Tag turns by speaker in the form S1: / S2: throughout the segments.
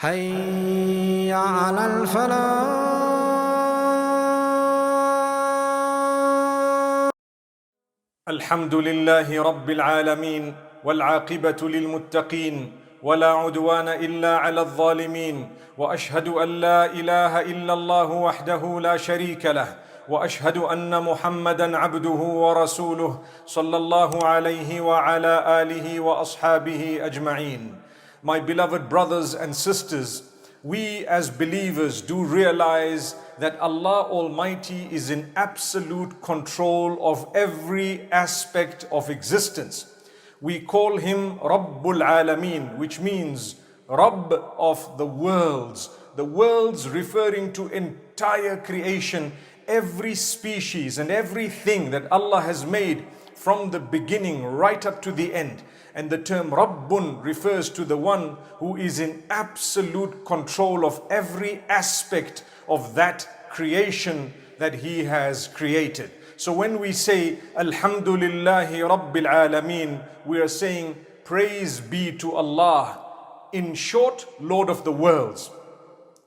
S1: حي على الفلاح.
S2: الحمد لله رب العالمين والعاقبة للمتقين ولا عدوان إلا على الظالمين، وأشهد أن لا إله إلا الله وحده لا شريك له، وأشهد أن محمدًا عبده ورسوله صلى الله عليه وعلى آله وأصحابه أجمعين. My beloved brothers and sisters, we as believers do realize that Allah Almighty is in absolute control of every aspect of existence. We call Him Rabbul Alameen, which means Rabb of the worlds referring to entire creation, every species and everything that Allah has made from the beginning right up to the end. And the term Rabbun refers to the one who is in absolute control of every aspect of that creation that He has created. So when we say Alhamdulillahi Rabbil Alameen, we are saying praise be to Allah. In short, Lord of the worlds.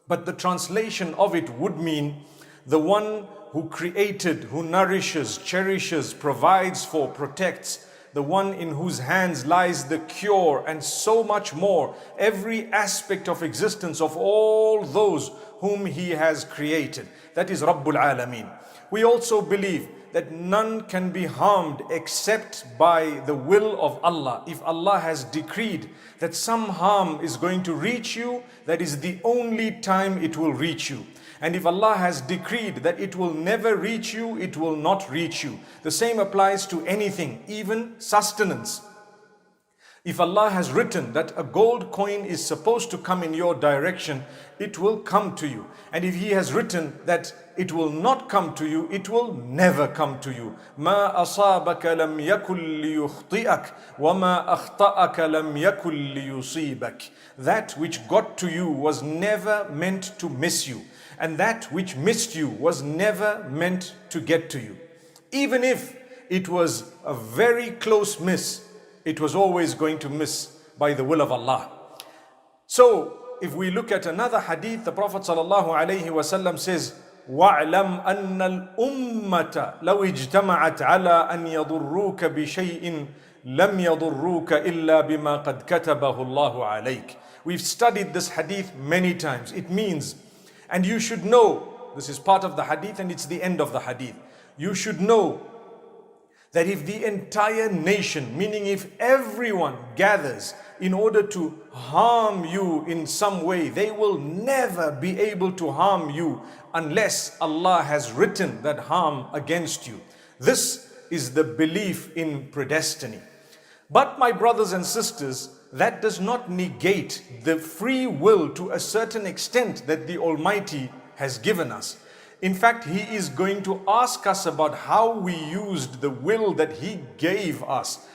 S2: But the translation of it would mean the one who created, who nourishes, cherishes, provides for, protects, the one in whose hands lies the cure, and so much more, every aspect of existence of all those whom He has created. That is Rabbul Alameen. We also believe that none can be harmed except by the will of Allah. If Allah has decreed that some harm is going to reach you, that is the only time it will reach you. And if Allah has decreed that it will never reach you, it will not reach you. The same applies to anything, even sustenance. If Allah has written that a gold coin is supposed to come in your direction, it will come to you. And if He has written that it will not come to you, it will never come to you. مَا أَصَابَكَ لَمْ يَكُنْ لِيُخْطِئَكَ وَمَا أَخْطَأَكَ لَمْ يَكُنْ لِيُصِيبَكَ. That which got to you was never meant to miss you. And that which missed you was never meant to get to you. Even if it was a very close miss, it was always going to miss by the will of Allah. So, if we look at another hadith, the Prophet ﷺ says, وَاعْلَمْ أَنَّ الْأُمَّةَ لَوْ اجْتَمَعَتْ عَلَىٰ أَنْ يَضُرُّوكَ بِشَيْءٍ لَمْ يَضُرُّوكَ إِلَّا بِمَا قَدْ كَتَبَهُ اللَّهُ عَلَيْكَ. We've studied this hadith many times. It means, and you should know, this is part of the hadith and it's the end of the hadith. You should know that if the entire nation, meaning if everyone gathers in order to harm you in some way, they will never be able to harm you unless Allah has written that harm against you. This is the belief in predestiny. But my brothers and sisters, that does not negate the free will to a certain extent that the Almighty has given us. In fact, He is going to ask us about how we used the will that He gave us.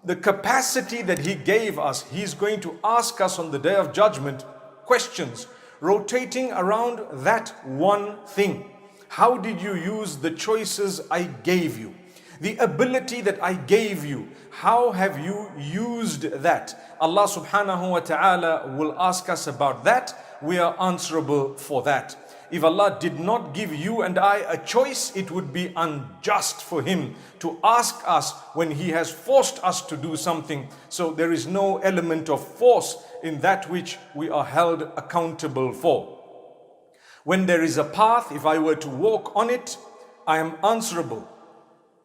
S2: The capacity that He gave us, He is going to ask us on the Day of Judgment questions rotating around that one thing. How did you use the choices I gave you? The ability that I gave you, how have you used that? Allah subhanahu wa ta'ala will ask us about that. We are answerable for that. If Allah did not give you and I a choice, it would be unjust for Him to ask us when He has forced us to do something. So there is no element of force in that which we are held accountable for. When there is a path, if I were to walk on it, I am answerable.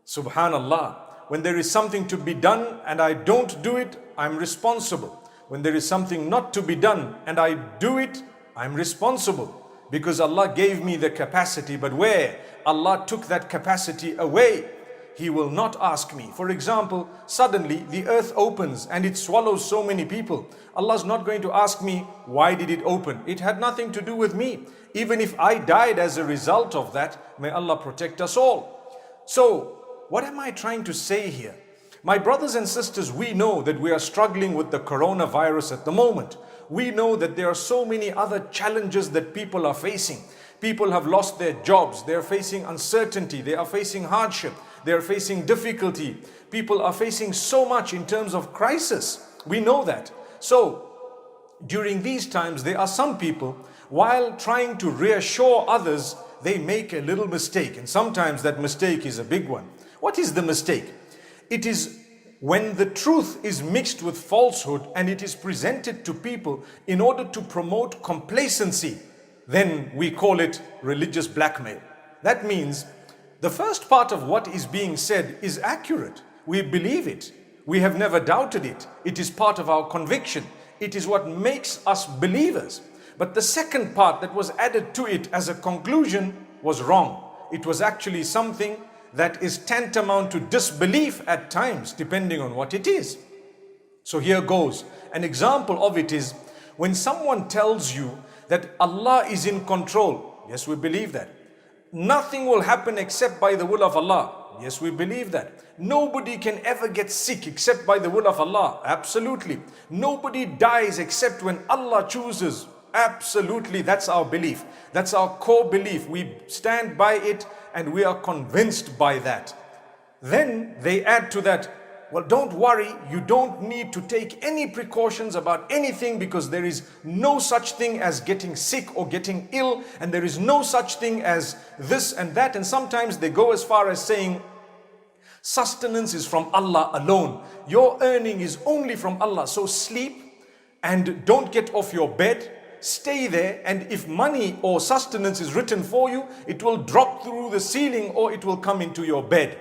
S2: Subhanallah. When there is something to be done and I don't do it, I'm responsible. When there is something not to be done and I do it, I'm responsible. Because Allah gave me the capacity, but where Allah took that capacity away, He will not ask me. For example, suddenly the earth opens and it swallows so many people. Allah is not going to ask me, why did it open? It had nothing to do with me. Even if I died as a result of that, may Allah protect us all. So, what am I trying to say here? My brothers and sisters, we know that we are struggling with the coronavirus at the moment. We know that there are so many other challenges that people are facing. People have lost their jobs. They are facing uncertainty. They are facing hardship. They are facing difficulty. People are facing so much in terms of crisis. We know that. So, during these times, there are some people, while trying to reassure others, they make a little mistake. And sometimes that mistake is a big one. What is the mistake? It is when the truth is mixed with falsehood and it is presented to people in order to promote complacency, then we call it religious blackmail. That means the first part of what is being said is accurate. We believe it. We have never doubted it. It is part of our conviction. It is what makes us believers. But the second part that was added to it as a conclusion was wrong. It was actually something that is tantamount to disbelief at times, depending on what it is. So here goes. An example of it is when someone tells you that Allah is in control. Yes, we believe that. Nothing will happen except by the will of Allah. Yes, we believe that. Nobody can ever get sick except by the will of Allah. Absolutely. Nobody dies except when Allah chooses. Absolutely, that's our belief. That's our core belief. We stand by it and we are convinced by that. Then they add to that, well, don't worry, you don't need to take any precautions about anything because there is no such thing as getting sick or getting ill, and there is no such thing as this and that. And sometimes they go as far as saying, sustenance is from Allah alone. Your earning is only from Allah. So sleep and don't get off your bed. Stay there, and if money or sustenance is written for you, it will drop through the ceiling or it will come into your bed.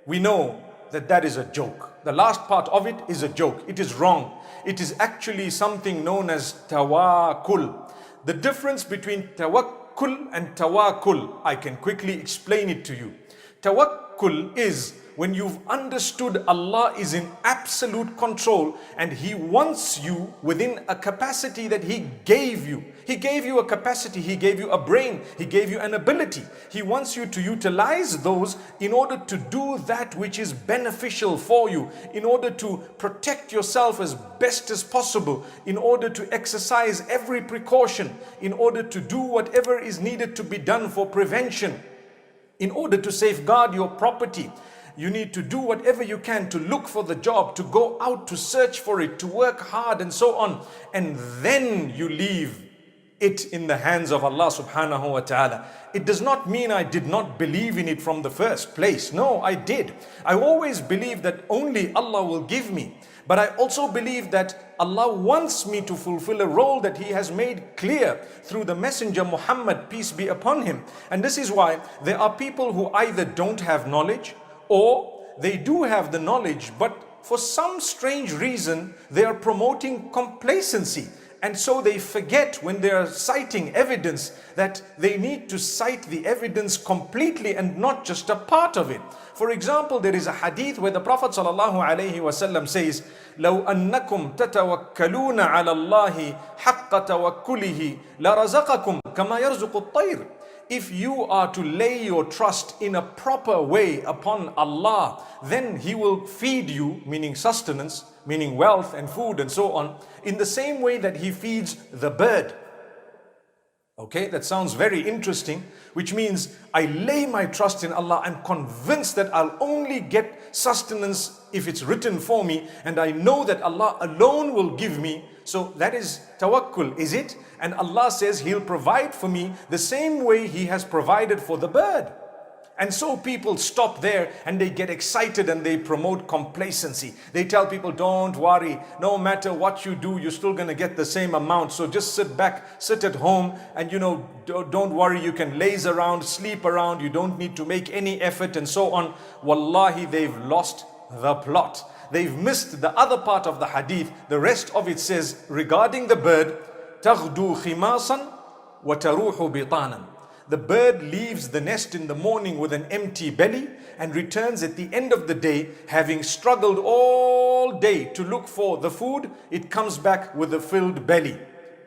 S2: We know that that is a joke. The last part of it is a joke. It is wrong. It is actually something known as tawakkul. The difference between tawakkul and tawakkul, I can quickly explain it to you. Tawakkul is when you've understood Allah is in absolute control and He wants you within a capacity that He gave you. He gave you a capacity, He gave you a brain, He gave you an ability. He wants you to utilize those in order to do that which is beneficial for you, in order to protect yourself as best as possible, in order to exercise every precaution, in order to do whatever is needed to be done for prevention, in order to safeguard your property. You need to do whatever you can to look for the job, to go out to search for it, to work hard and so on. And then you leave it in the hands of Allah subhanahu wa ta'ala. It does not mean I did not believe in it from the first place. No, I did. I always believed that only Allah will give me. But I also believe that Allah wants me to fulfill a role that He has made clear through the Messenger Muhammad, peace be upon him. And this is why there are people who either don't have knowledge, or they do have the knowledge, but for some strange reason, they are promoting complacency. And so they forget when they are citing evidence that they need to cite the evidence completely and not just a part of it. For example, there is a hadith where the Prophet ﷺ says, لو أنكم تتوكلون على الله حق توكله لرزقكم كما يرزق الطير. If you are to lay your trust in a proper way upon Allah, then He will feed you, meaning sustenance, meaning wealth and food and so on, in the same way that He feeds the bird. Okay, that sounds very interesting, which means I lay my trust in Allah. I'm convinced that I'll only get sustenance if it's written for me, and I know that Allah alone will give me. So that is tawakkul, is it? And Allah says He'll provide for me the same way He has provided for the bird. And so people stop there and they get excited and they promote complacency. They tell people, don't worry, no matter what you do, you're still going to get the same amount. So just sit back, sit at home, and don't worry, you can laze around, sleep around, you don't need to make any effort and so on. Wallahi, they've lost the plot. They've missed the other part of the hadith. The rest of it says regarding the bird, تَغْدُو خِمَاسًا وَتَرُوحُ بِطَانًا. The bird leaves the nest in the morning with an empty belly and returns at the end of the day, having struggled all day to look for the food. It comes back with a filled belly.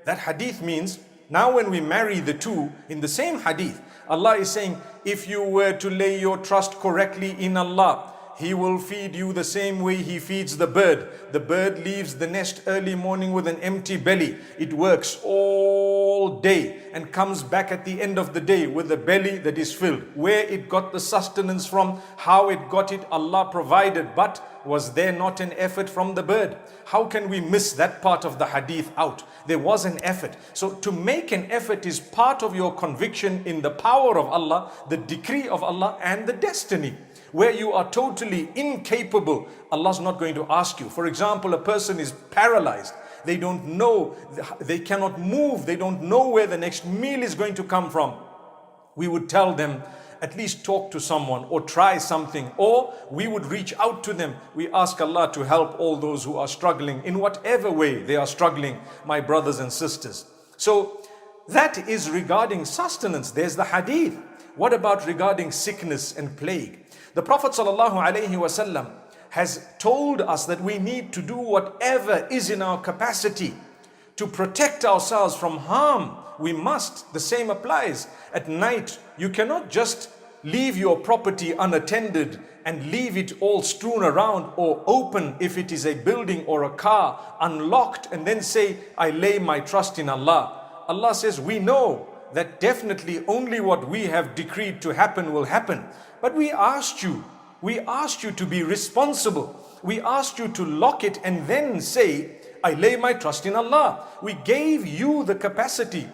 S2: That hadith means, now when we marry the two in the same hadith, Allah is saying, if you were to lay your trust correctly in Allah, He will feed you the same way He feeds the bird. The bird leaves the nest early morning with an empty belly. It works all day and comes back at the end of the day with a belly that is filled. Where it got the sustenance from, how it got it, Allah provided. But was there not an effort from the bird? How can we miss that part of the hadith out? There was an effort. So to make an effort is part of your conviction in the power of Allah, the decree of Allah, and the destiny. Where you are totally incapable, Allah's not going to ask you. For example, a person is paralyzed. They don't know, they cannot move, they don't know where the next meal is going to come from. We would tell them, at least talk to someone or try something, or we would reach out to them. We ask Allah to help all those who are struggling in whatever way they are struggling, my brothers and sisters. So that is regarding sustenance. There's the hadith. What about regarding sickness and plague? The Prophet ﷺ has told us that we need to do whatever is in our capacity to protect ourselves from harm. We must. The same applies. At night, you cannot just leave your property unattended and leave it all strewn around or open if it is a building or a car, unlocked, and then say, I lay my trust in Allah. Allah says, we know that definitely only what we have decreed to happen will happen. But we asked you to be responsible. We asked you to lock it and then say, I lay my trust in Allah. We gave you the capacity.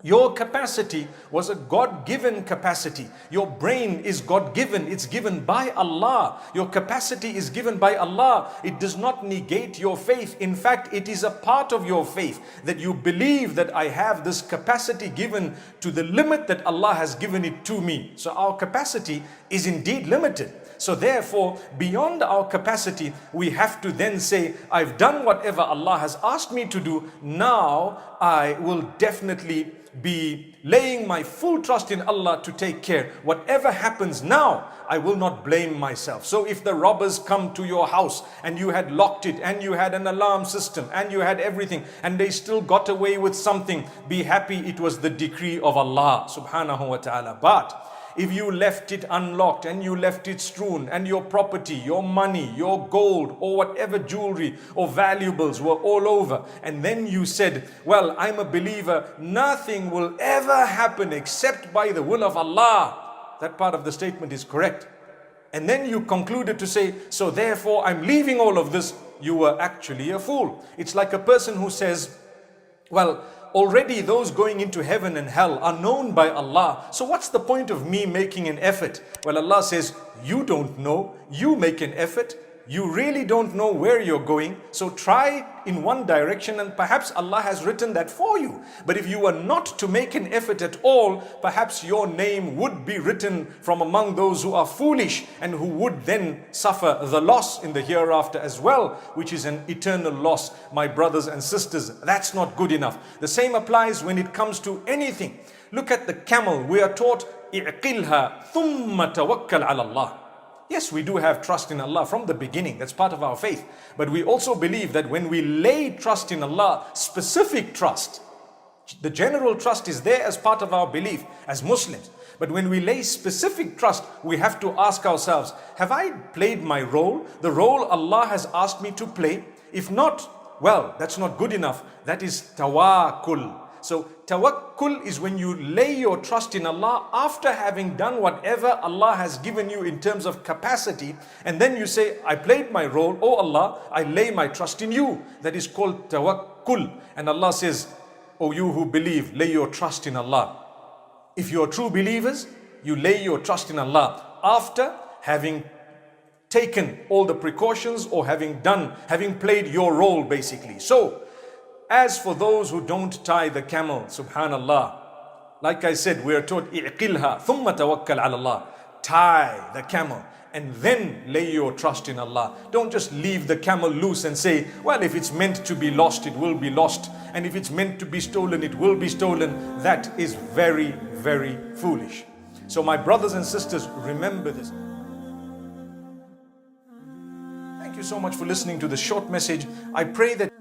S2: Your capacity was a God-given capacity. Your brain is God-given. It's given by Allah. Your capacity is given by Allah. It does not negate your faith. In fact, it is a part of your faith that you believe that I have this capacity given to the limit that Allah has given it to me. So our capacity is indeed limited. So therefore, beyond our capacity, we have to then say, I've done whatever Allah has asked me to do. Now I will definitely be laying my full trust in Allah to take care. Whatever happens now, I will not blame myself. So if the robbers come to your house and you had locked it and you had an alarm system and you had everything and they still got away with something, be happy it was the decree of Allah subhanahu wa ta'ala. But if you left it unlocked and you left it strewn and your property, your money, your gold or whatever jewelry or valuables were all over, and then you said, well, I'm a believer, nothing will ever happen except by the will of Allah, that part of the statement is correct. And then you concluded to say, so therefore I'm leaving all of this. You were actually a fool. It's like a person who says, well, already those going into heaven and hell are known by Allah. So what's the point of me making an effort? Well, Allah says, you don't know, you make an effort. You really don't know where you're going. So try in one direction and perhaps Allah has written that for you. But if you were not to make an effort at all, perhaps your name would be written from among those who are foolish and who would then suffer the loss in the hereafter as well, which is an eternal loss. My brothers and sisters, that's not good enough. The same applies when it comes to anything. Look at the camel. We are taught, اعقلها ثم توكل على الله. Yes, we do have trust in Allah from the beginning. That's part of our faith. But we also believe that when we lay trust in Allah, specific trust, the general trust is there as part of our belief as Muslims. But when we lay specific trust, we have to ask ourselves, have I played my role? The role Allah has asked me to play? If not, well, that's not good enough. That is tawakkul. So tawakkul is when you lay your trust in Allah after having done whatever Allah has given you in terms of capacity, and then you say, I played my role, oh Allah, I lay my trust in you. That is called tawakkul. And Allah says, oh you who believe, lay your trust in Allah. If you are true believers, you lay your trust in Allah after having taken all the precautions or having played your role basically. So as for those who don't tie the camel, subhanallah, like I said, we are taught, i'qilha thumma tawakkal ala Allah. Tie the camel and then lay your trust in Allah. Don't just leave the camel loose and say, well, if it's meant to be lost, it will be lost. And if it's meant to be stolen, it will be stolen. That is very, very foolish. So my brothers and sisters, remember this. Thank you so much for listening to this short message. I pray that